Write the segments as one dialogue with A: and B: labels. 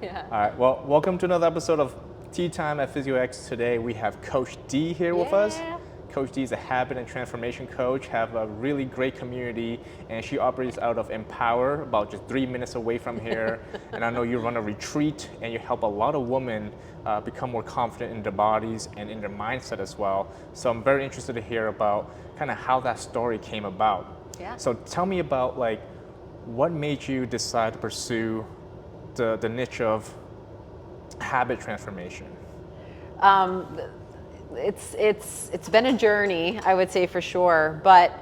A: Yeah.
B: All right. Well, welcome to another episode of Tea Time at PhysioX. Today we have Coach D here with us. Coach D is a habit and transformation coach, have a really great community, and she operates out of Empower, about just 3 minutes away from here. And I know you run a retreat and you help a lot of women become more confident in their bodies and in their mindset as well. So I'm very interested to hear about kind of how that story came about.
A: Yeah.
B: So tell me about what made you decide to pursue the niche of habit transformation?
A: It's been a journey, I would say, for sure, but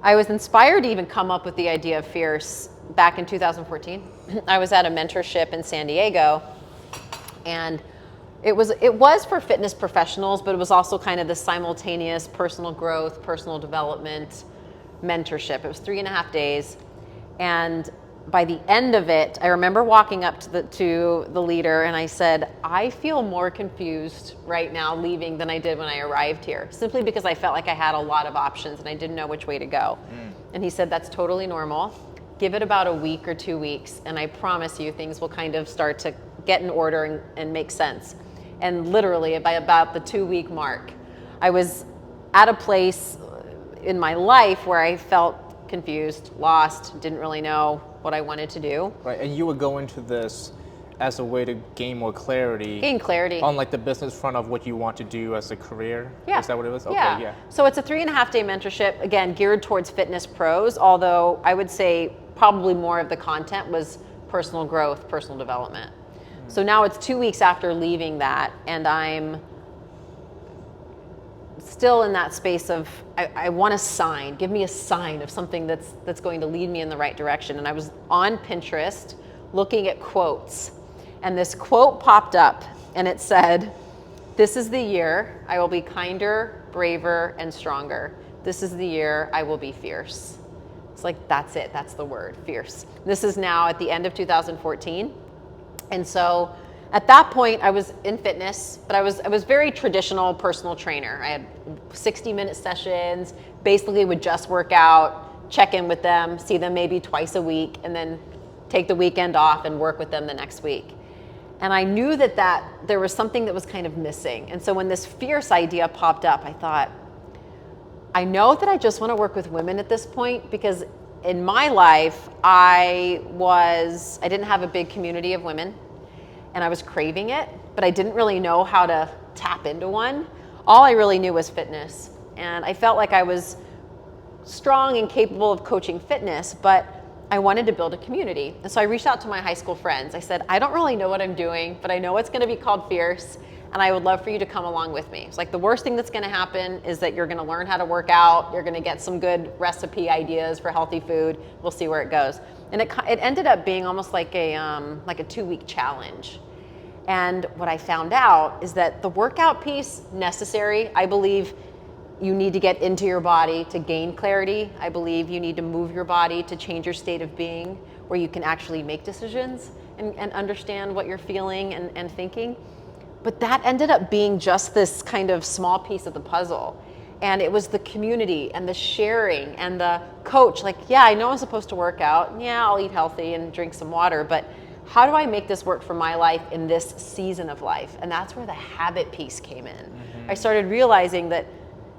A: I was inspired to even come up with the idea of Fierce back in 2014. I was at a mentorship in San Diego, and it was for fitness professionals, but it was also kind of the simultaneous personal growth, personal development mentorship. It was 3.5 days, and by the end of it, I remember walking up to the leader and I said, I feel more confused right now leaving than I did when I arrived here, simply because I felt like I had a lot of options and I didn't know which way to go. And he said, that's totally normal. Give it about a week or 2 weeks, and I promise you things will kind of start to get in order and make sense. And literally by about the 2-week mark, I was at a place in my life where I felt confused, lost, didn't really know what I wanted to do.
B: Right, and you would go into this as a way to gain more clarity.
A: Gain clarity.
B: On the business front of what you want to do as a career?
A: Yeah.
B: Is that what it was? Okay,
A: yeah. So it's a 3.5-day mentorship, again, geared towards fitness pros, although I would say probably more of the content was personal growth, personal development. So now it's 2 weeks after leaving that, and I'm still in that space of I want a sign. Give me a sign of something that's going to lead me in the right direction. And I was on Pinterest looking at quotes, and this quote popped up, and it said, "This is the year I will be kinder, braver, and stronger. This is the year I will be fierce." It's like, that's it. That's the word, fierce. This is now at the end of 2014, and so at that point, I was in fitness, but I was very traditional personal trainer. I had 60-minute sessions, basically would just work out, check in with them, see them maybe twice a week, and then take the weekend off and work with them the next week. And I knew that there was something that was kind of missing. And so when this fierce idea popped up, I thought, I know that I just want to work with women at this point, because in my life, I didn't have a big community of women. And I was craving it, but I didn't really know how to tap into one. All I really knew was fitness. And I felt like I was strong and capable of coaching fitness, but I wanted to build a community. And so I reached out to my high school friends. I said, I don't really know what I'm doing, but I know it's gonna be called Fierce, and I would love for you to come along with me. It's like, the worst thing that's gonna happen is that you're gonna learn how to work out, you're gonna get some good recipe ideas for healthy food, we'll see where it goes. And it ended up being almost like a 2-week challenge. And what I found out is that the workout piece, necessary. I believe you need to get into your body to gain clarity. I believe you need to move your body to change your state of being, where you can actually make decisions and understand what you're feeling and thinking. But that ended up being just this kind of small piece of the puzzle. And it was the community and the sharing and the coach, like, yeah, I know I'm supposed to work out. Yeah, I'll eat healthy and drink some water, but how do I make this work for my life in this season of life? And that's where the habit piece came in. I started realizing that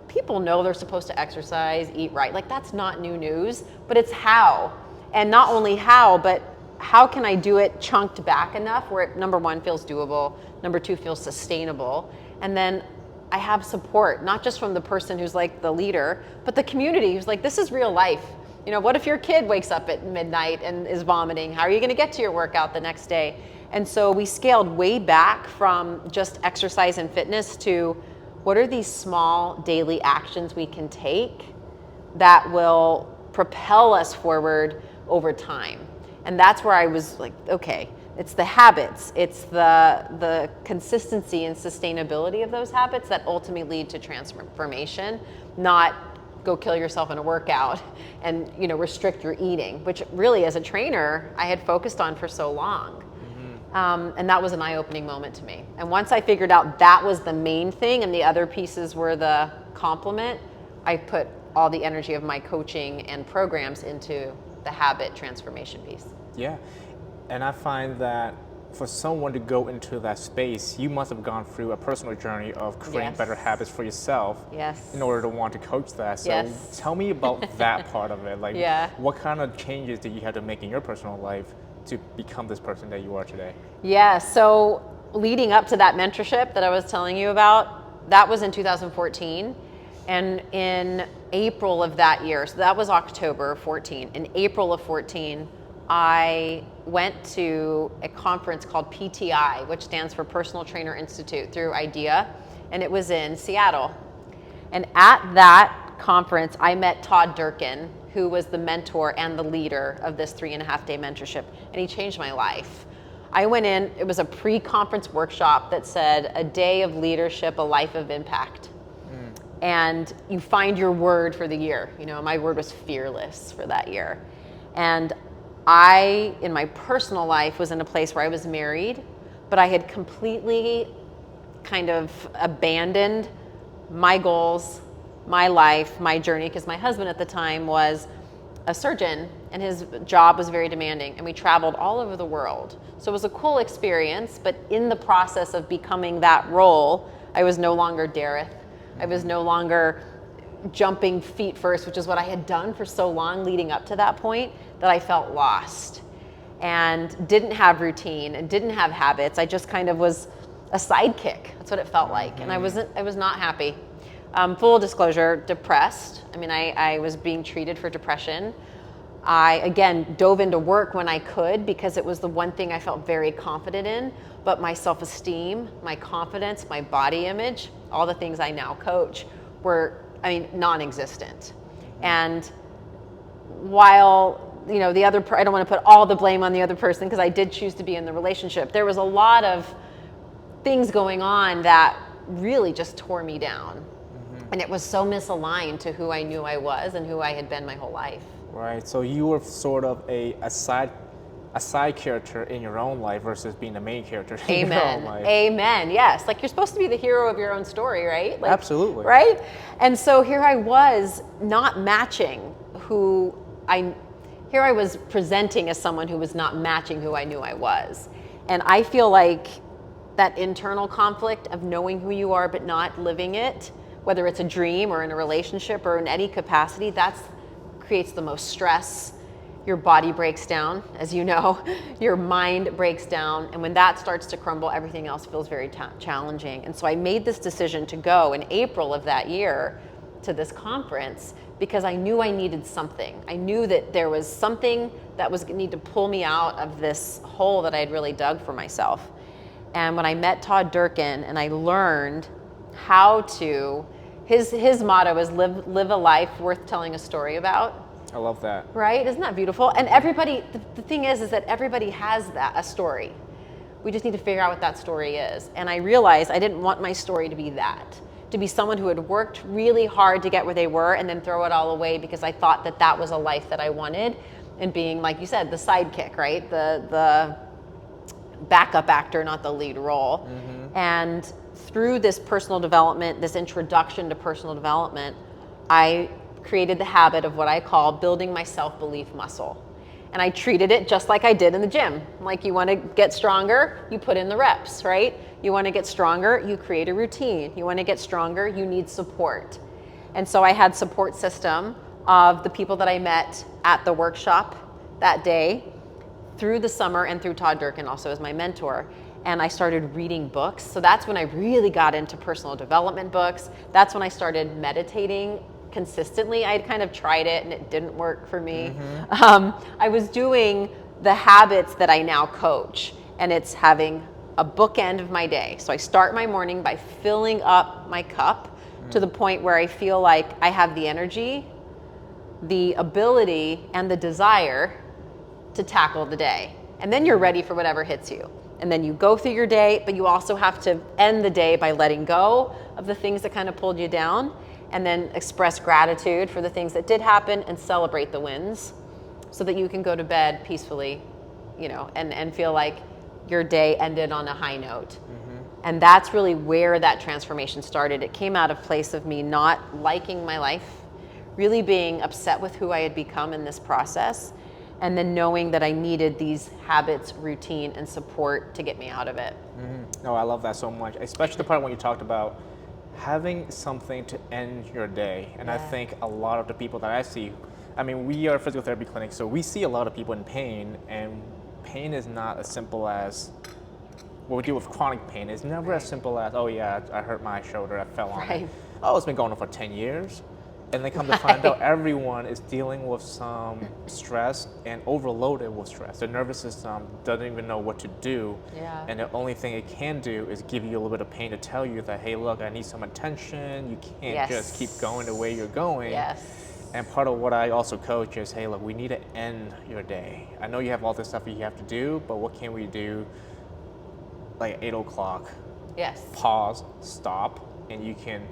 A: people know they're supposed to exercise, eat right. Like, that's not new news, but it's how. And not only how, but how can I do it chunked back enough where it, number one, feels doable, number two, feels sustainable, and then I have support, not just from the person who's like the leader, but the community who's like, this is real life. You know, what if your kid wakes up at midnight and is vomiting? How are you gonna get to your workout the next day? And so we scaled way back from just exercise and fitness to what are these small daily actions we can take that will propel us forward over time. And that's where I was like, okay, it's the habits, it's the consistency and sustainability of those habits that ultimately lead to transformation, not go kill yourself in a workout and, you know, restrict your eating, which really as a trainer I had focused on for so long. And that was an eye-opening moment to me. And once I figured out that was the main thing and the other pieces were the complement, I put all the energy of my coaching and programs into the habit transformation piece.
B: Yeah, and I find that for someone to go into that space, you must have gone through a personal journey of creating
A: Yes.
B: better habits for yourself
A: Yes.
B: in order to want to coach that. So
A: Yes.
B: tell me about that part of it. Like,
A: Yeah.
B: what kind of changes did you have to make in your personal life to become this person that you are today?
A: Yeah, so leading up to that mentorship that I was telling you about, that was in 2014. And in April of that year, so that was October 14. In April of 14, I went to a conference called PTI, which stands for Personal Trainer Institute, through IDEA, and it was in Seattle. And at that conference, I met Todd Durkin, who was the mentor and the leader of this 3.5-day mentorship, and he changed my life. I went in, it was a pre-conference workshop that said, a day of leadership, a life of impact. And you find your word for the year. You know, my word was fearless for that year. And I, in my personal life, was in a place where I was married, but I had completely kind of abandoned my goals, my life, my journey, because my husband at the time was a surgeon and his job was very demanding, and we traveled all over the world. So it was a cool experience, but in the process of becoming that role, I was no longer Dareth. I was no longer jumping feet first, which is what I had done for so long leading up to that point, that I felt lost and didn't have routine and didn't have habits. I just kind of was a sidekick. That's what it felt like. And I was not happy. Full disclosure, depressed. I mean, I was being treated for depression. I, again, dove into work when I could because it was the one thing I felt very confident in, but my self-esteem, my confidence, my body image, all the things I now coach were, non-existent. And while, I don't want to put all the blame on the other person because I did choose to be in the relationship, there was a lot of things going on that really just tore me down. And it was so misaligned to who I knew I was and who I had been my whole life.
B: Right. So you were sort of a side character in your own life versus being the main character in your own life.
A: Amen. Yes. Like, you're supposed to be the hero of your own story, right? Like,
B: absolutely.
A: Right? And so here I was not matching here I was presenting as someone who was not matching who I knew I was. And I feel like that internal conflict of knowing who you are but not living it, whether it's a dream or in a relationship or in any capacity, that's creates the most stress. Your body breaks down, as you know, your mind breaks down. And when that starts to crumble, everything else feels very challenging. And so I made this decision to go in April of that year to this conference because I knew I needed something. I knew that there was something that was going to need to pull me out of this hole that I had really dug for myself. And when I met Todd Durkin and I learned how to, his motto is live a life worth telling a story about.
B: I love that.
A: Right? Isn't that beautiful? And everybody, the thing is that everybody has a story. We just need to figure out what that story is. And I realized I didn't want my story to be that, to be someone who had worked really hard to get where they were and then throw it all away because I thought that that was a life that I wanted, and being, like you said, the sidekick, right? The backup actor, not the lead role. Mm-hmm. And through this personal development, this introduction to personal development, I created the habit of what I call building my self-belief muscle. And I treated it just like I did in the gym. Like, you want to get stronger, you put in the reps, right? You want to get stronger, you create a routine. You want to get stronger, you need support. And so I had support system of the people that I met at the workshop that day, through the summer, and through Todd Durkin also as my mentor. And I started reading books. So that's when I really got into personal development books. That's when I started meditating consistently. I had kind of tried it and it didn't work for me. Mm-hmm. I was doing the habits that I now coach, and it's having a bookend of my day. So I start my morning by filling up my cup to the point where I feel like I have the energy, the ability, and the desire to tackle the day. And then you're ready for whatever hits you. And then you go through your day, but you also have to end the day by letting go of the things that kind of pulled you down, and then express gratitude for the things that did happen and celebrate the wins so that you can go to bed peacefully, and feel like your day ended on a high note. Mm-hmm. And that's really where that transformation started. It came out of a place of me not liking my life, really being upset with who I had become in this process, and then knowing that I needed these habits, routine, and support to get me out of it.
B: No, I love that so much, especially the part when you talked about having something to end your day. And I think a lot of the people that I see, I mean, we are a physical therapy clinic, so we see a lot of people in pain, and pain is not as simple as what we do with chronic pain. It's never as simple as, oh yeah, I hurt my shoulder, I fell on it. Oh, it's been going on for 10 years. And they come to find out everyone is dealing with some stress and overloaded with stress. Their nervous system doesn't even know what to do. And the only thing it can do is give you a little bit of pain to tell you that, hey, look, I need some attention. You can't just keep going the way you're going. And part of what I also coach is, hey, look, we need to end your day. I know you have all this stuff you have to do, but what can we do like 8 o'clock? Pause, stop, and you can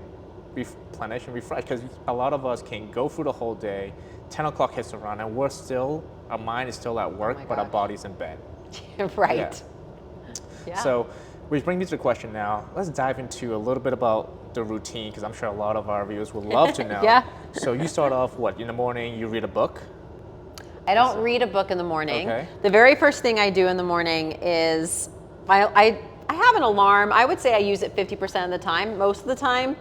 B: replenish and refresh, because a lot of us can go through the whole day, 10 o'clock hits around, and our mind is still at work, but our body's in bed. So, which brings me to the question now. Let's dive into a little bit about the routine, because I'm sure a lot of our viewers would love to know. So you start off, what, in the morning, you read a book?
A: I don't read a book in the morning. The very first thing I do in the morning is, I have an alarm. I would say I use it 50% of the time. Most of the time,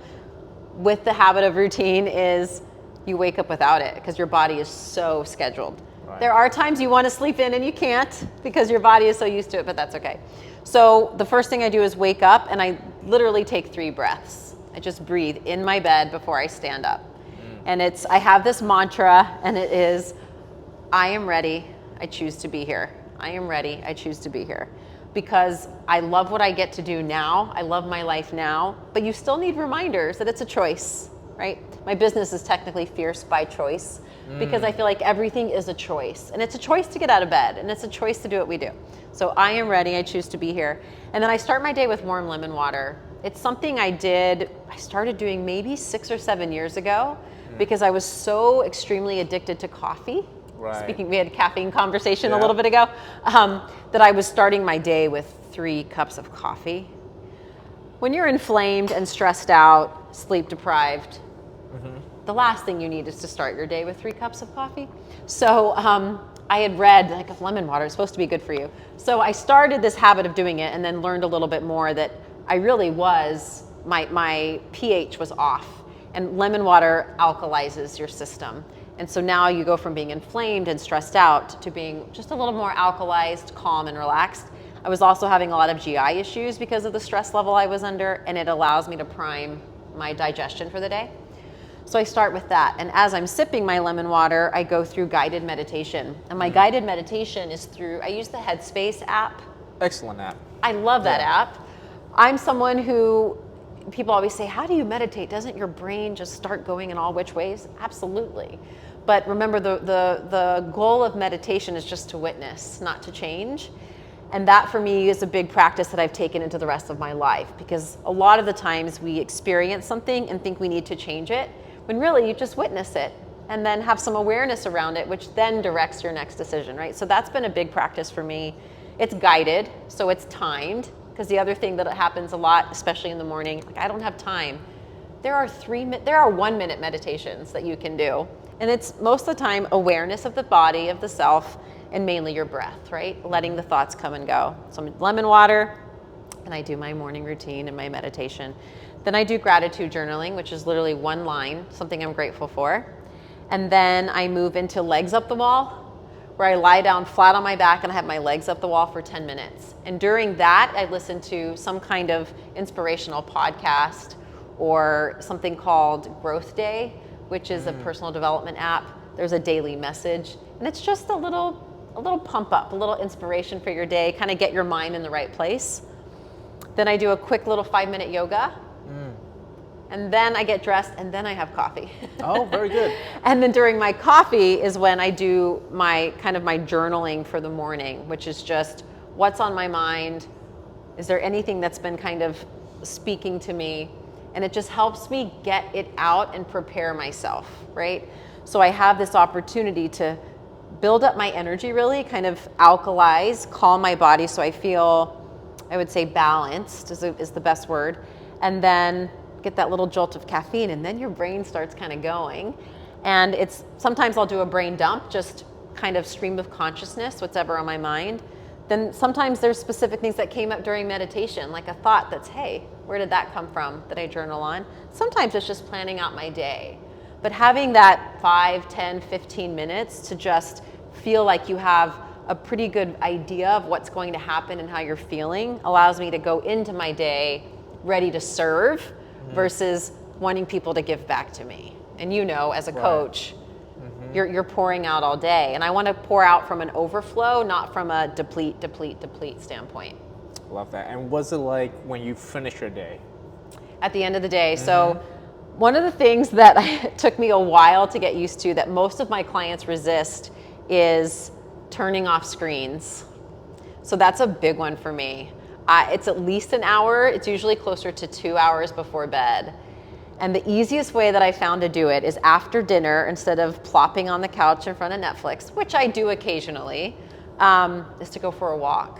A: with the habit of routine, is you wake up without it because your body is so scheduled. There are times you want to sleep in and you can't because your body is so used to it, but that's okay. So the first thing I do is wake up, and I literally take 3 breaths. I just breathe in my bed before I stand up. And I have this mantra, and it is, I am ready, I choose to be here. I am ready, I choose to be here. Because I love what I get to do now. I love my life now, but you still need reminders that it's a choice, right? My business is technically Fierce by Choice, because I feel like everything is a choice, and it's a choice to get out of bed, and it's a choice to do what we do. So I am ready, I choose to be here. And then I start my day with warm lemon water. It's something I started doing maybe 6 or 7 years ago, because I was so extremely addicted to coffee. Speaking, we had a caffeine conversation a little bit ago, that I was starting my day with 3 cups of coffee. When you're inflamed and stressed out, sleep deprived, the last thing you need is to start your day with 3 cups of coffee. So I had read, like, if lemon water is supposed to be good for you. So I started this habit of doing it, and then learned a little bit more that I really was, my pH was off, and lemon water alkalizes your system. And so now you go from being inflamed and stressed out to being just a little more alkalized, calm, and relaxed. I was also having a lot of GI issues because of the stress level I was under, and it allows me to prime my digestion for the day. So I start with that. And as I'm sipping my lemon water, I go through guided meditation. And my guided meditation is I use the Headspace app.
B: Excellent app.
A: I love that app. I'm someone who, people always say, how do you meditate? Doesn't your brain just start going in all which ways? Absolutely. But remember, the goal of meditation is just to witness, not to change. And that for me is a big practice that I've taken into the rest of my life, because a lot of the times we experience something and think we need to change it, when really you just witness it and then have some awareness around it, which then directs your next decision, right? So that's been a big practice for me. It's guided, so it's timed, because the other thing that happens a lot, especially in the morning, like, I don't have time. There are 1-minute meditations that you can do. And it's most of the time awareness of the body, of the self, and mainly your breath, right? Letting the thoughts come and go. So lemon water, and I do my morning routine and my meditation. Then I do gratitude journaling, which is literally 1 line, something I'm grateful for. And then I move into legs up the wall, where I lie down flat on my back and I have my legs up the wall for 10 minutes. And during that, I listen to some kind of inspirational podcast or something called Growth Day, which is a personal development app. There's a daily message, and it's just a little pump up, a little inspiration for your day, kind of get your mind in the right place. Then I do a quick little 5-minute yoga. And then I get dressed, and then I have coffee.
B: Oh, very good.
A: And then during my coffee is when I do my journaling for the morning, which is just what's on my mind. Is there anything that's been kind of speaking to me? And it just helps me get it out and prepare myself, right? So I have this opportunity to build up my energy, really kind of alkalize, calm my body so I feel, I would say balanced is the best word. And then get that little jolt of caffeine, and then your brain starts kind of going. And sometimes I'll do a brain dump, just kind of stream of consciousness, what's ever on my mind, then sometimes there's specific things that came up during meditation, like a thought that's, hey, where did that come from that I journal on? Sometimes it's just planning out my day. But having that 5, 10, 15 minutes to just feel like you have a pretty good idea of what's going to happen and how you're feeling allows me to go into my day ready to serve versus wanting people to give back to me. And you know, as a coach, you're pouring out all day. And I want to pour out from an overflow, not from a deplete standpoint.
B: Love that. And what's it like when you finish your day?
A: At the end of the day. So one of the things that took me a while to get used to that most of my clients resist is turning off screens. So that's a big one for me. It's at least an hour. It's usually closer to 2 hours before bed. And the easiest way that I found to do it is after dinner, instead of plopping on the couch in front of Netflix, which I do occasionally, is to go for a walk.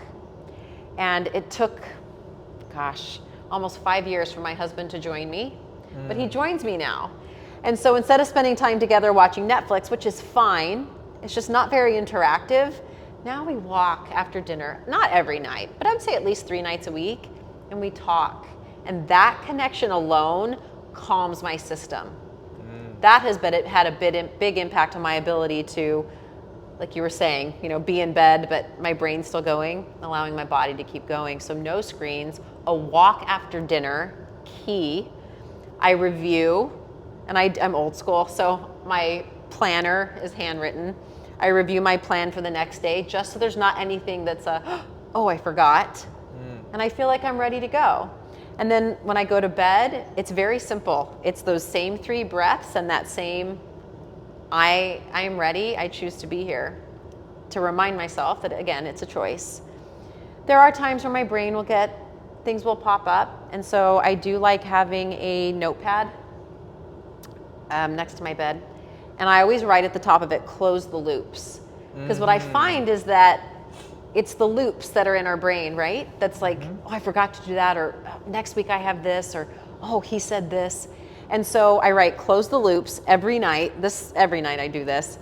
A: And it took, almost 5 years for my husband to join me, but he joins me now. And so instead of spending time together watching Netflix, which is fine, it's just not very interactive, now we walk after dinner, not every night, but I would say at least 3 nights a week, and we talk. And that connection alone calms my system. That has had a big impact on my ability to, like you were saying, be in bed, but my brain's still going, allowing my body to keep going. So no screens, a walk after dinner, key. I review, and I'm old school, so my planner is handwritten. I review my plan for the next day, just so there's not anything that's oh, I forgot. And I feel like I'm ready to go. And then when I go to bed, it's very simple. It's those same 3 breaths and that same, I am ready, I choose to be here. To remind myself that, again, it's a choice. There are times where my brain things will pop up. And so I do like having a notepad next to my bed. And I always write at the top of it, close the loops. Because what I find is that it's the loops that are in our brain, right? That's like, oh, I forgot to do that, or next week I have this, or oh, he said this. And so I write close the loops every night. Every night I do this.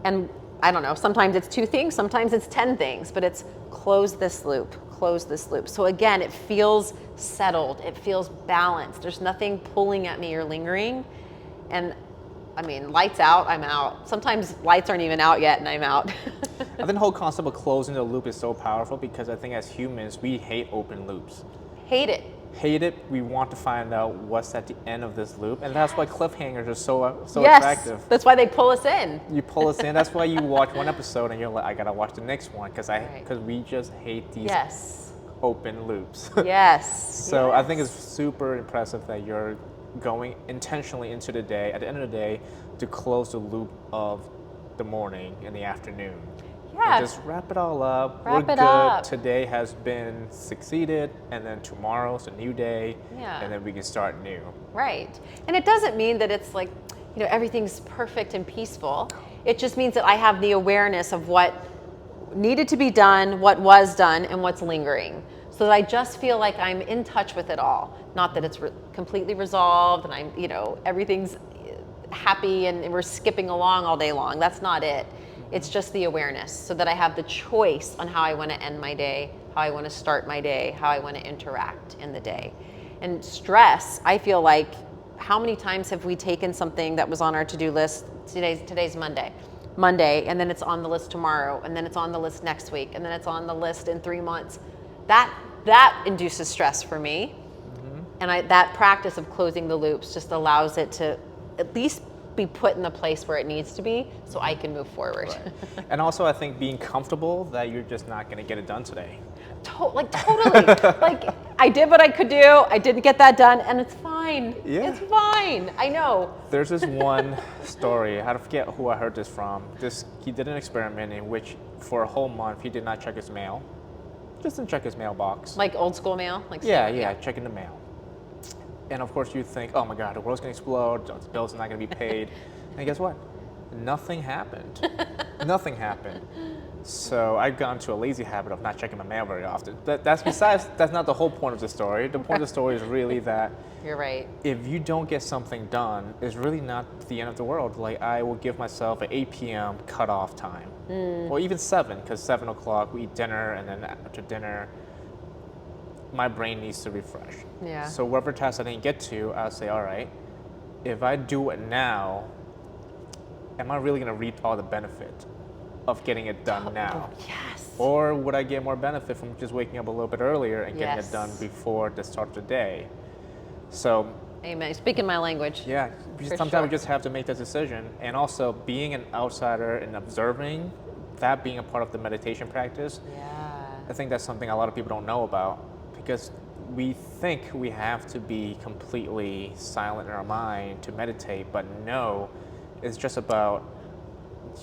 A: And I don't know, sometimes it's 2 things, sometimes it's 10 things, but it's close this loop, close this loop. So again, it feels settled, it feels balanced. There's nothing pulling at me or lingering. And I mean, lights out, I'm out. Sometimes lights aren't even out yet and I'm out.
B: I think the whole concept of closing the loop is so powerful because I think as humans, we hate open loops.
A: Hate it.
B: Hate it. We want to find out what's at the end of this loop. And that's why cliffhangers are so
A: yes,
B: attractive.
A: That's why they pull us in.
B: You pull us in. That's why you watch one episode and you're like, I got to watch the next one because we just hate these open loops.
A: Yes.
B: So I think it's super impressive that you're going intentionally into the day, at the end of the day, to close the loop of the morning and the afternoon.
A: Yeah.
B: And just wrap it all up.
A: Wrap
B: We're
A: it
B: good.
A: up.
B: Today has been succeeded, and then tomorrow's a new day,
A: Yeah.
B: and then we can start new.
A: Right. And it doesn't mean that it's like, everything's perfect and peaceful. It just means that I have the awareness of what needed to be done, what was done, and what's lingering. So that I just feel like I'm in touch with it all. Not that it's completely resolved and I'm, everything's happy and we're skipping along all day long. That's not it. It's just the awareness so that I have the choice on how I want to end my day, how I want to start my day, how I want to interact in the day. And stress, I feel like, how many times have we taken something that was on our to-do list? Today's Monday, and then it's on the list tomorrow, and then it's on the list next week, and then it's on the list in 3 months. That induces stress for me. And that practice of closing the loops just allows it to at least be put in the place where it needs to be so I can move forward.
B: Right. And also I think being comfortable that you're just not going to get it done today.
A: Totally. Like I did what I could do. I didn't get that done and it's fine.
B: Yeah.
A: It's fine. I know.
B: There's this one story, I forget who I heard this from. He did an experiment in which for a whole month he did not check his mail. Just didn't check his mailbox.
A: Like old school mail?
B: Checking the mail. And of course you think, oh my God, the world's gonna explode, the bills are not gonna be paid. And guess what? Nothing happened. Nothing happened. So I've gotten to a lazy habit of not checking my mail very often. That's not the whole point of the story. The point of the story is really that
A: You're right.
B: if you don't get something done, it's really not the end of the world. Like, I will give myself an 8 p.m. cutoff time, or even 7, because 7 o'clock we eat dinner, and then after dinner, my brain needs to refresh.
A: Yeah.
B: So whatever task I didn't get to, I'll say, all right, if I do it now, am I really going to reap all the benefit of getting it done now?
A: Yes.
B: Or would I get more benefit from just waking up a little bit earlier and getting
A: Yes.
B: it done before the start of the day? So,
A: Amen. Speaking my language.
B: yeah,
A: For
B: sometimes
A: sure.
B: we just have to make that decision. And also, being an outsider and observing, that being a part of the meditation practice,
A: Yeah.
B: I think that's something a lot of people don't know about, because we think we have to be completely silent in our mind to meditate, but no, it's just about,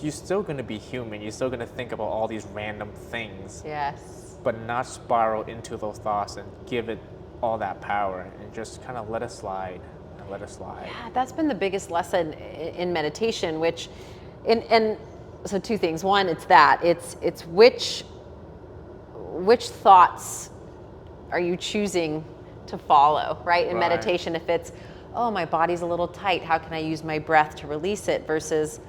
B: you're still going to be human, you're still going to think about all these random things,
A: Yes.
B: but not spiral into those thoughts and give it all that power, and just kind of let it slide and let it slide.
A: Yeah, that's been the biggest lesson in meditation, which, and so two things. One, it's which thoughts are you choosing to follow, right? In
B: Right.
A: meditation, if it's, oh, my body's a little tight, how can I use my breath to release it, versus,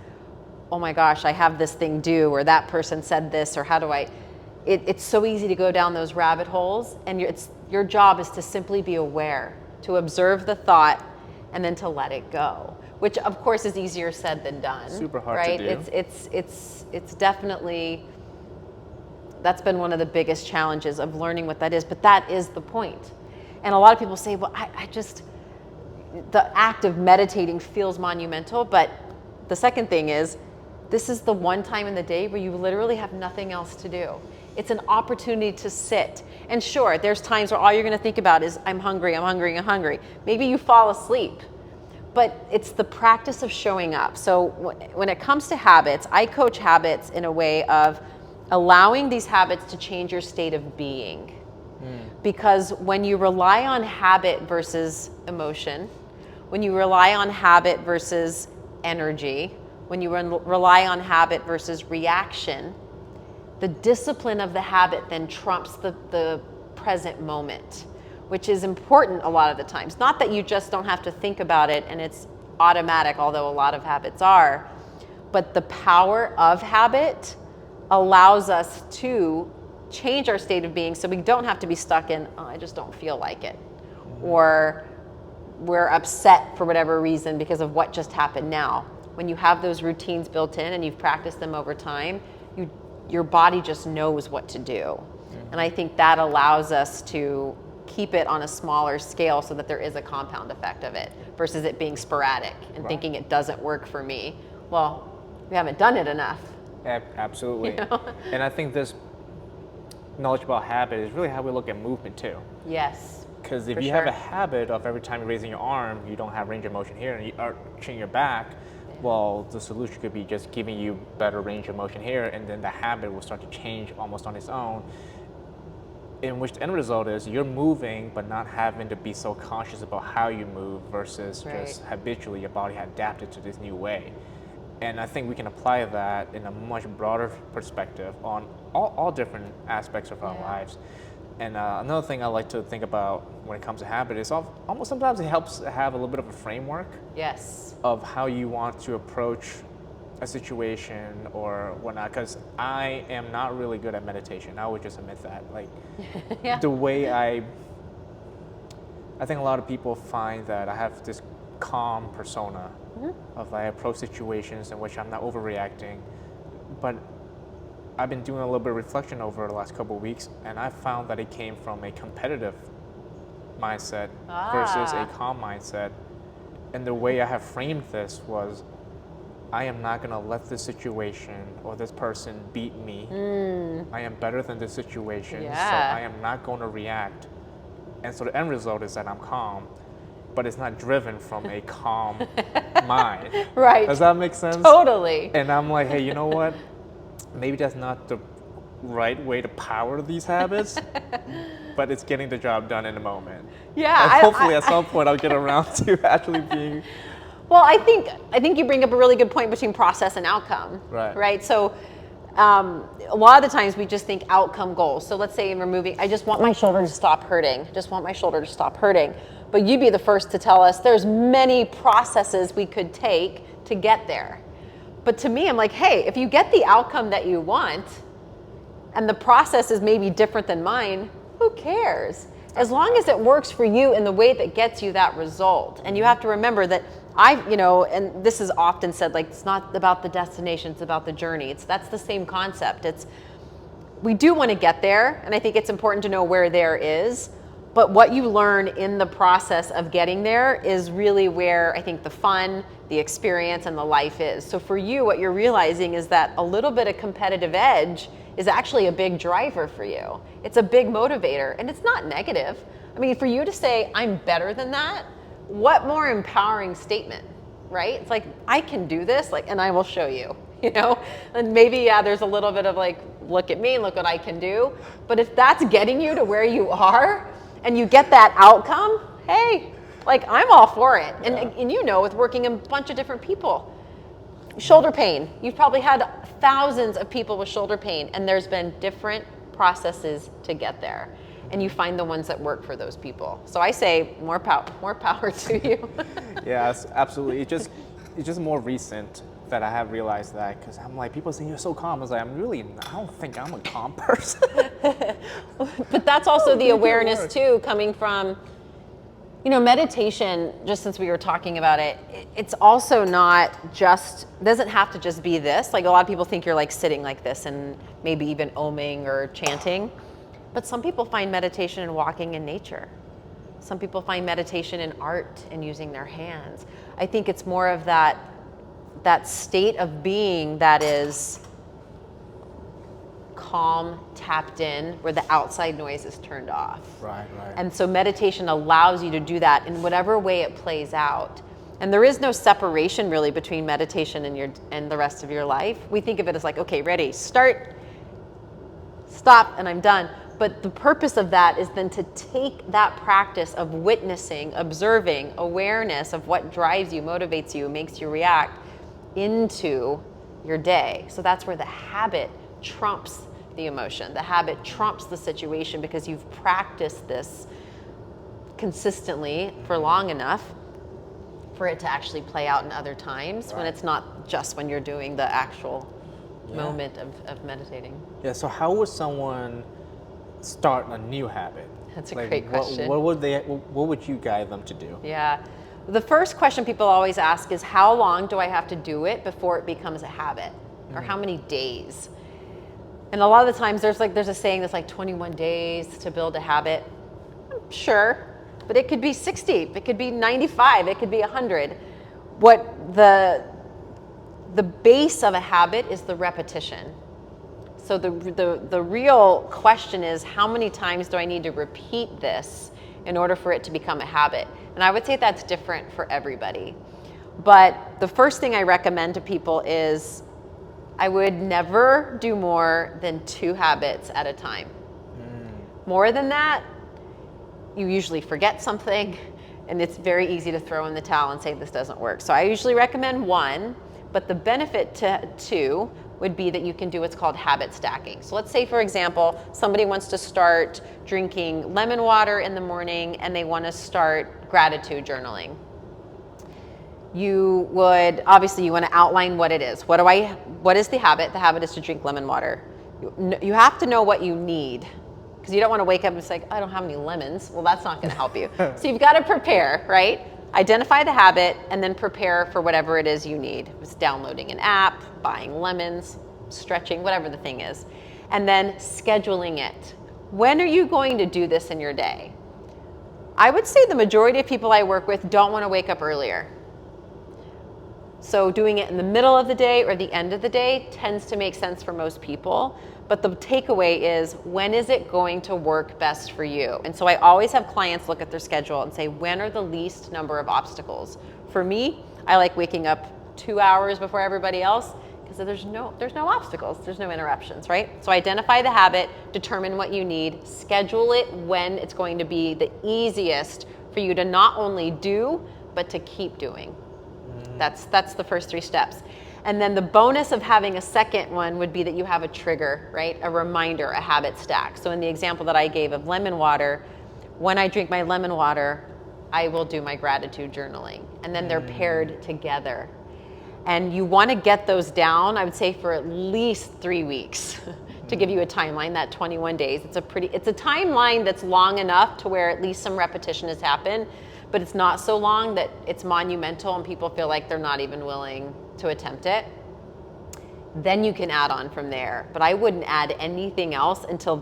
A: oh my gosh, I have this thing due, or that person said this, or how do I, it's so easy to go down those rabbit holes, and your job is to simply be aware, to observe the thought, and then to let it go, which of course is easier said than done.
B: Super hard
A: right?
B: to do.
A: It's definitely, that's been one of the biggest challenges of learning what that is, but that is the point. And a lot of people say, well, I just, the act of meditating feels monumental, but the second thing is, this is the one time in the day where you literally have nothing else to do. It's an opportunity to sit. And sure, there's times where all you're going to think about is, I'm hungry, I'm hungry, I'm hungry. Maybe you fall asleep, but it's the practice of showing up. So when it comes to habits, I coach habits in a way of allowing these habits to change your state of being. Because when you rely on habit versus emotion, when you rely on habit versus energy, when you rely on habit versus reaction, the discipline of the habit then trumps the present moment, which is important a lot of the times. Not that you just don't have to think about it and it's automatic, although a lot of habits are, but the power of habit allows us to change our state of being, so we don't have to be stuck in, oh, I just don't feel like it, or we're upset for whatever reason because of what just happened now. When you have those routines built in and you've practiced them over time, your body just knows what to do. And I think that allows us to keep it on a smaller scale so that there is a compound effect of it, versus it being sporadic and
B: Right.
A: thinking it doesn't work for me. Well, we haven't done it enough.
B: Absolutely.
A: You know?
B: And I think this knowledge about habit is really how we look at movement too.
A: Yes.
B: Because if
A: For
B: you have
A: sure.
B: a habit of every time you're raising your arm, you don't have range of motion here, and you arching your back, well, the solution could be just giving you better range of motion here, and then the habit will start to change almost on its own. In which the end result is you're moving, but not having to be so conscious about how you move, versus
A: Right.
B: just habitually your body adapted to this new way. And I think we can apply that in a much broader perspective on all different aspects of our
A: Yeah.
B: lives. And another thing I like to think about when it comes to habit is almost sometimes it helps to have a little bit of a framework
A: Yes.
B: of how you want to approach a situation or whatnot. Because I am not really good at meditation. I would just admit that. Like
A: Yeah.
B: the way I think a lot of people find that I have this calm persona of I approach situations in which I'm not overreacting, but I've been doing a little bit of reflection over the last couple of weeks, and I found that it came from a competitive mindset versus a calm mindset. And the way I have framed this was, I am not going to let this situation or this person beat me. I am better than this situation, so
A: Yeah.
B: I am not going to react. And so the end result is that I'm calm, but it's not driven from a calm mind.
A: Right.
B: Does that make sense?
A: Totally.
B: And I'm like, hey, you know what? Maybe that's not the right way to power these habits, but it's getting the job done in the moment.
A: Yeah.
B: And hopefully at some point I'll get around to actually being.
A: Well, I think you bring up a really good point between process and outcome.
B: Right.
A: Right. So A lot of the times we just think outcome goals. So let's say we're moving, I just want my shoulder to stop hurting. Just want my shoulder to stop hurting. But you'd be the first to tell us there's many processes we could take to get there. But to me, I'm like, hey, if you get the outcome that you want and the process is maybe different than mine, who cares? As long as it works for you in the way that gets you that result. And you have to remember that and this is often said, like, it's not about the destination, it's about the journey. That's the same concept. We do want to get there, and I think it's important to know where there is, but what you learn in the process of getting there is really where I think the fun, the experience, and the life is. So for you, what you're realizing is that a little bit of competitive edge is actually a big driver for you. It's a big motivator, and it's not negative. I mean, for you to say, I'm better than that, what more empowering statement, right? It's like, I can do this, like, and I will show you, And maybe, there's a little bit of like, look at me, look what I can do. But if that's getting you to where you are and you get that outcome, hey, like, I'm all for it. And with working a bunch of different people. Shoulder pain, you've probably had thousands of people with shoulder pain, and there's been different processes to get there. And you find the ones that work for those people. So I say more power to you.
B: Yes, absolutely. It's just more recent that I have realized that, because I'm like, people say you're so calm. I was like, I don't think I'm a calm person.
A: But that's also the awareness too, coming from, meditation, just since we were talking about it, it's also not just, doesn't have to just be this. Like, a lot of people think you're like sitting like this and maybe even oming or chanting. But some people find meditation in walking in nature. Some people find meditation in art and using their hands. I think it's more of that state of being that is calm, tapped in, where the outside noise is turned off.
B: Right.
A: And so meditation allows you to do that in whatever way it plays out. And there is no separation really between meditation and the rest of your life. We think of it as like, okay, ready, start, stop, and I'm done. But the purpose of that is then to take that practice of witnessing, observing, awareness of what drives you, motivates you, makes you react into your day. So that's where the habit trumps the emotion. The habit trumps the situation because you've practiced this consistently for long enough for it to actually play out in other times, when it's not just when you're doing the actual moment of meditating.
B: Yeah, so how would someone start a new habit?
A: That's a great question.
B: What would you guide them to do?
A: Yeah. The first question people always ask is, how long do I have to do it before it becomes a habit? Or how many days? And a lot of the times there's a saying that's like 21 days to build a habit. Sure, but it could be 60, it could be 95, it could be 100. What the base of a habit is the repetition. So the real question is, how many times do I need to repeat this in order for it to become a habit? And I would say that's different for everybody. But the first thing I recommend to people is, I would never do more than 2 habits at a time. More than that, you usually forget something, and it's very easy to throw in the towel and say this doesn't work. So I usually recommend 1, but the benefit to 2 would be that you can do what's called habit stacking. So let's say, for example, somebody wants to start drinking lemon water in the morning and they want to start gratitude journaling. You would, obviously you want to outline what it is. What is the habit? The habit is to drink lemon water. You have to know what you need, because you don't want to wake up and say, I don't have any lemons. Well, that's not going to help you. So you've got to prepare, right? Identify the habit and then prepare for whatever it is you need. It's downloading an app, buying lemons, stretching, whatever the thing is. And then scheduling it. When are you going to do this in your day? I would say the majority of people I work with don't want to wake up earlier. So doing it in the middle of the day or the end of the day tends to make sense for most people. But the takeaway is, when is it going to work best for you? And so I always have clients look at their schedule and say, when are the least number of obstacles? For me, I like waking up 2 hours before everybody else, because there's no obstacles, there's no interruptions, right? So identify the habit, determine what you need, schedule it when it's going to be the easiest for you to not only do, but to keep doing. That's the first 3 steps. And then the bonus of having a second one would be that you have a trigger, right? A reminder, a habit stack. So in the example that I gave of lemon water, when I drink my lemon water, I will do my gratitude journaling. And then they're paired together. And you want to get those down, I would say, for at least 3 weeks to give you a timeline, that 21 days. It's a timeline that's long enough to where at least some repetition has happened, but it's not so long that it's monumental and people feel like they're not even willing to attempt it. Then you can add on from there. But I wouldn't add anything else until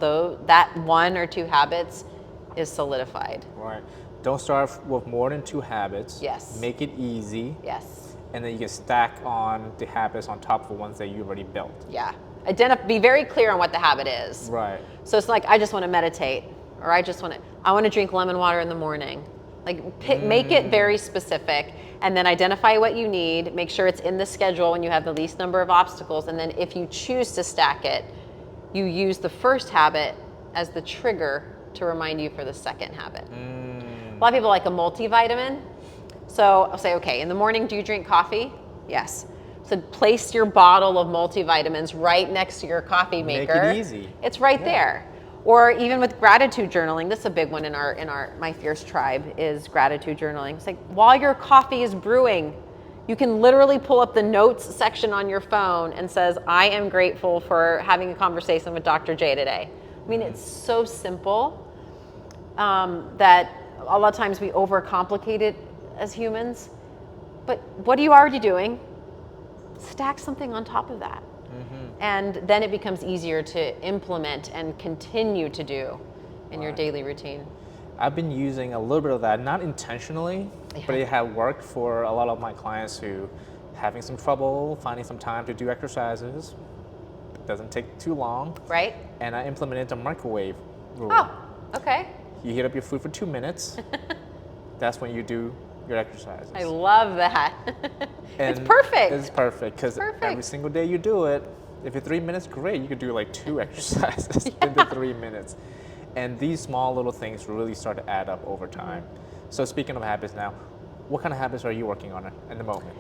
A: that 1 or 2 habits is solidified.
B: Right. Don't start with more than 2 habits.
A: Yes.
B: Make it easy.
A: Yes.
B: And then you can stack on the habits on top of the ones that you already built.
A: Yeah. Be very clear on what the habit is.
B: Right.
A: So it's like, I just want to meditate, or I want to drink lemon water in the morning. Like make it very specific, and then identify what you need, make sure it's in the schedule when you have the least number of obstacles, and then if you choose to stack it, you use the first habit as the trigger to remind you for the second habit. A lot of people like a multivitamin. So I'll say, okay, in the morning, do you drink coffee? Yes. So place your bottle of multivitamins right next to your coffee maker.
B: Make it easy.
A: It's right there. Or even with gratitude journaling, this is a big one in our My Fierce tribe, is gratitude journaling. It's like, while your coffee is brewing, you can literally pull up the notes section on your phone and says, I am grateful for having a conversation with Dr. J today. I mean, it's so simple that a lot of times we overcomplicate it as humans. But what are you already doing? Stack something on top of that. And then it becomes easier to implement and continue to do in your daily routine.
B: I've been using a little bit of that, not intentionally, but it had worked for a lot of my clients who having some trouble finding some time to do exercises. It doesn't take too long.
A: Right? And
B: I implemented the microwave rule.
A: Oh, okay.
B: You heat up your food for 2 minutes. That's when you do your exercises.
A: I love that.
B: And
A: it's perfect.
B: It's perfect because every single day you do it. If you're 3 minutes, great. You could do like 2 exercises in the 3 minutes. And these small little things really start to add up over time. So speaking of habits now, what kind of habits are you working on at the moment?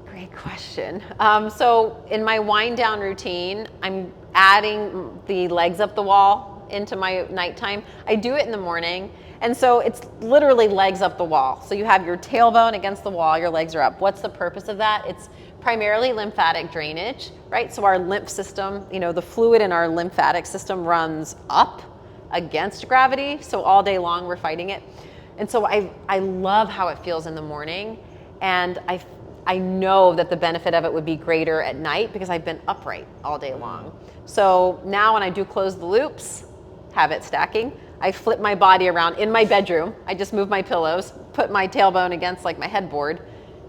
A: Great question. So in my wind down routine, I'm adding the legs up the wall into my nighttime. I do it in the morning. And so it's literally legs up the wall. So you have your tailbone against the wall, your legs are up. What's the purpose of that? It's primarily lymphatic drainage, right? So our lymph system, the fluid in our lymphatic system runs up against gravity. So all day long we're fighting it. And so I love how it feels in the morning. And I know that the benefit of it would be greater at night because I've been upright all day long. So now when I do close the loops, habit stacking, I flip my body around in my bedroom. I just move my pillows, put my tailbone against like my headboard,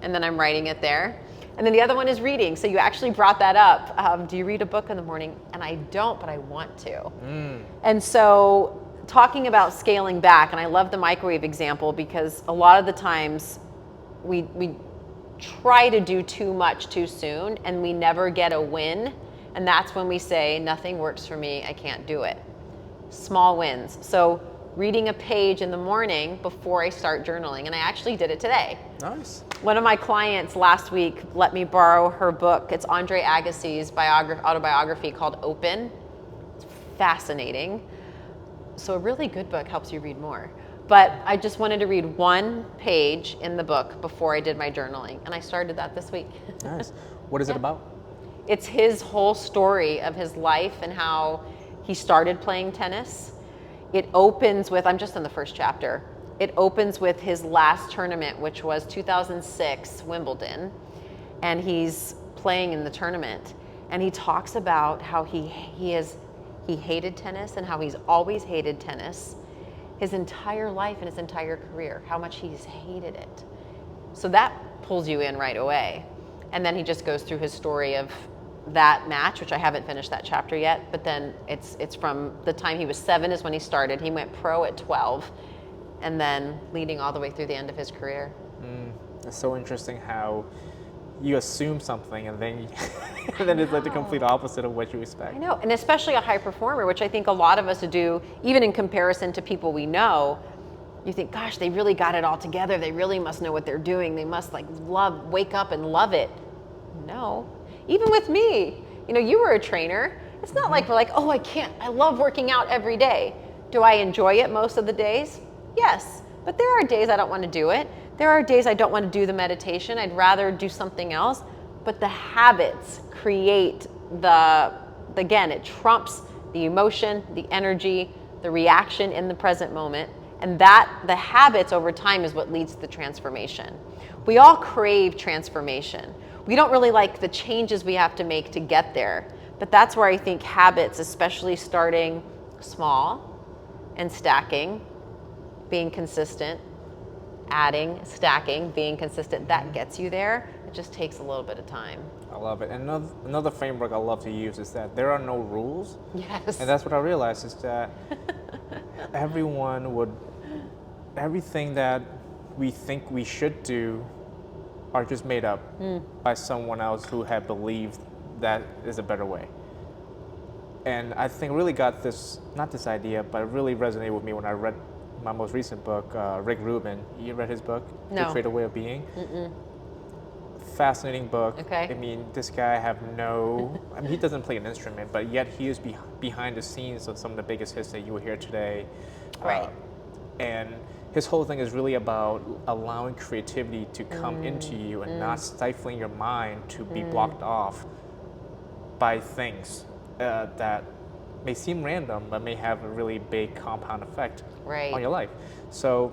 A: and then I'm writing it there. And then the other one is reading. So you actually brought that up. Do you read a book in the morning? And I don't, but I want to. And so talking about scaling back, and I love the microwave example because a lot of the times we try to do too much too soon and we never get a win. And that's when we say, nothing works for me, I can't do it. Small wins. So reading a page in the morning before I start journaling, and I actually did it today.
B: Nice.
A: One of my clients last week let me borrow her book. It's Andre Agassi's autobiography called Open. It's fascinating. So a really good book helps you read more. But I just wanted to read 1 page in the book before I did my journaling, and I started that this week.
B: Nice. What is it about?
A: It's his whole story of his life and how he started playing tennis. It opens with, I'm just in the first chapter, it opens with his last tournament, which was 2006 Wimbledon, and he's playing in the tournament. And he talks about how he hated tennis and how he's always hated tennis his entire life and his entire career, how much he's hated it. So that pulls you in right away. And then he just goes through his story of that match, which I haven't finished that chapter yet, but then it's from the time he was 7 is when he started. He went pro at 12, and then leading all the way through the end of his career.
B: It's so interesting how you assume something and then and then it's like the complete opposite of what you expect.
A: I know, and especially a high performer, which I think a lot of us do, even in comparison to people we know. You think, gosh, they really got it all together. They really must know what they're doing. They must wake up and love it. No. Even with me, you were a trainer. It's not like we're like, oh, I love working out every day. Do I enjoy it most of the days? Yes, but there are days I don't want to do it. There are days I don't want to do the meditation. I'd rather do something else. But the habits create again, it trumps the emotion, the energy, the reaction in the present moment. And the habits over time is what leads to the transformation. We all crave transformation. We don't really like the changes we have to make to get there. But that's where I think habits, especially starting small and stacking, being consistent, adding, stacking, being consistent, that gets you there. It just takes a little bit of time.
B: I love it. And another framework I love to use is that there are no rules.
A: Yes.
B: And that's what I realized is that everything that we think we should do are just made up by someone else who had believed that is a better way. And I think really got not this idea, but it really resonated with me when I read my most recent book, Rick Rubin. You read his book,
A: No.
B: The Creative Way of Being? Fascinating book.
A: Okay.
B: I mean, this guy he doesn't play an instrument, but yet he is behind the scenes of some of the biggest hits that you will hear today.
A: Right.
B: And his whole thing is really about allowing creativity to come into you and not stifling your mind to be blocked off by things that may seem random, but may have a really big compound effect on your life. So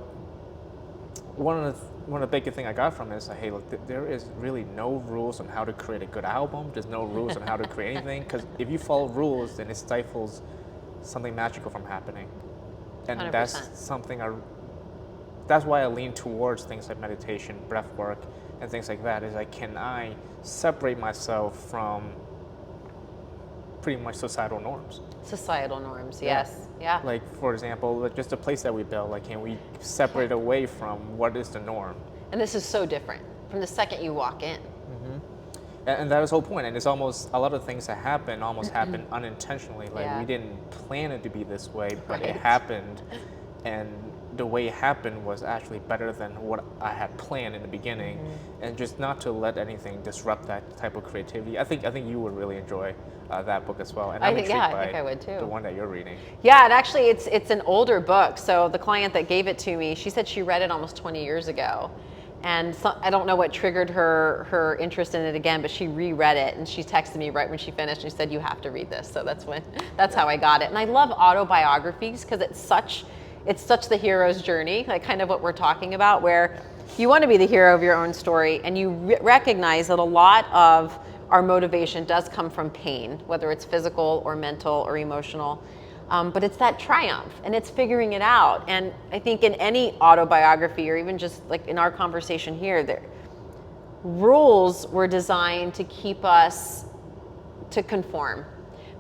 B: one of the big things I got from it is like, hey, look, there is really no rules on how to create a good album. There's no rules on how to create anything, because if you follow rules, then it stifles something magical from happening. And
A: 100%.
B: that's why I lean towards things like meditation, breath work, and things like that. Is like, can I separate myself from pretty much societal norms?
A: Societal norms, yes. Yeah.
B: Like, for example, just the place that we build, like, can we separate away from what is the norm?
A: And this is so different from the second you walk in.
B: And that is the whole point. And it's almost a lot of things that happen happen unintentionally. Like, we didn't plan it to be this way, but it happened. And the way it happened was actually better than what I had planned in the beginning. And just not to let anything disrupt that type of creativity. I think you would really enjoy that book as well. And I'm intrigued by
A: I think I would too.
B: the one that you're reading.
A: Yeah, and actually it's an older book. So the client that gave it to me, she said she read it almost 20 years ago. And so, I don't know what triggered her interest in it again, but she reread it, and she texted me right when she finished and she said, you have to read this. So that's how I got it. And I love autobiographies because it's such the hero's journey, like kind of what we're talking about, where you want to be the hero of your own story, and you recognize that a lot of our motivation does come from pain, whether it's physical or mental or emotional. But it's that triumph, and it's figuring it out. And I think in any autobiography, or even just like in our conversation here, rules were designed to keep us to conform,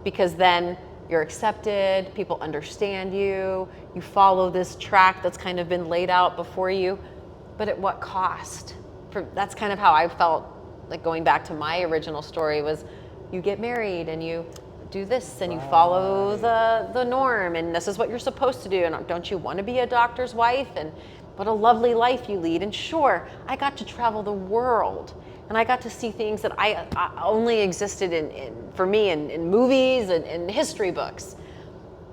A: because then you're accepted, people understand you, you follow this track that's kind of been laid out before you, but at what cost? That's kind of how I felt, like going back to my original story, was you get married and you do this and you follow the norm, and this is what you're supposed to do, and don't you want to be a doctor's wife, and what a lovely life you lead. And sure, I got to travel the world, and I got to see things that I only existed for me in movies and in history books,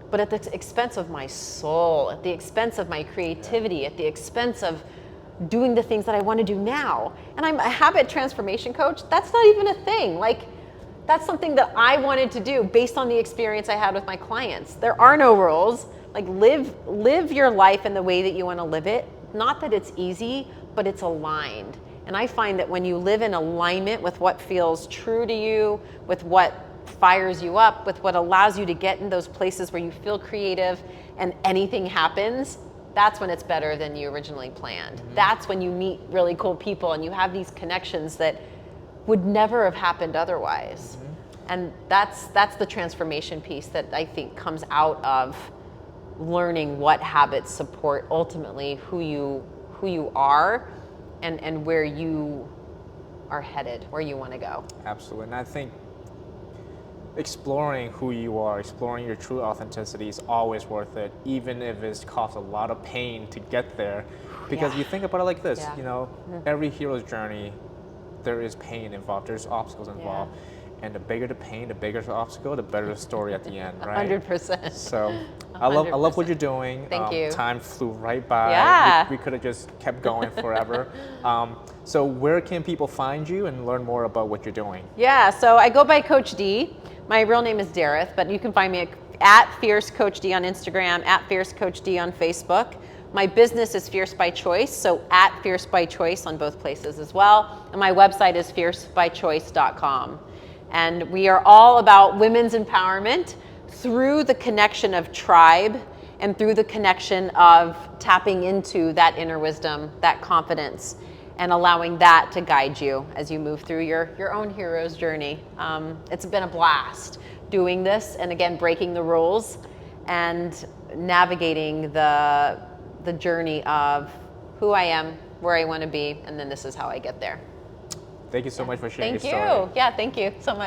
A: but at the expense of my soul, at the expense of my creativity, at the expense of doing the things that I want to do now. And I'm a habit transformation coach. That's not even a thing. Like, that's something that I wanted to do based on the experience I had with my clients. There are no rules. Like, live your life in the way that you want to live it. Not that it's easy, but it's aligned. And I find that when you live in alignment with what feels true to you, with what fires you up, with what allows you to get in those places where you feel creative and anything happens, that's when it's better than you originally planned. That's when you meet really cool people and you have these connections that would never have happened otherwise. And that's the transformation piece that I think comes out of learning what habits support ultimately who you are and where you are headed, where you want to go.
B: Absolutely. And I think exploring who you are, exploring your true authenticity is always worth it, even if it's cost a lot of pain to get there. Because you think about it like this, every hero's journey there is pain involved, there's obstacles involved. And the bigger the pain, the bigger the obstacle, the better the story at the end, right?
A: 100%.
B: So I love what you're doing.
A: Thank you.
B: Time flew right by.
A: Yeah.
B: We could have just kept going forever. So where can people find you and learn more about what you're doing?
A: Yeah, so I go by Coach D. My real name is Dareth, but you can find me at Fierce Coach D on Instagram, at Fierce Coach D on Facebook. My business is Fierce by Choice, so at Fierce by Choice on both places as well. And my website is fiercebychoice.com. And we are all about women's empowerment through the connection of tribe and through the connection of tapping into that inner wisdom, that confidence, and allowing that to guide you as you move through your own hero's journey. It's been a blast doing this, and again, breaking the rules and navigating the journey of who I am, where I want to be, and then this is how I get there.
B: Thank you so much for sharing
A: Thank
B: your story.
A: you. Yeah, thank you so much.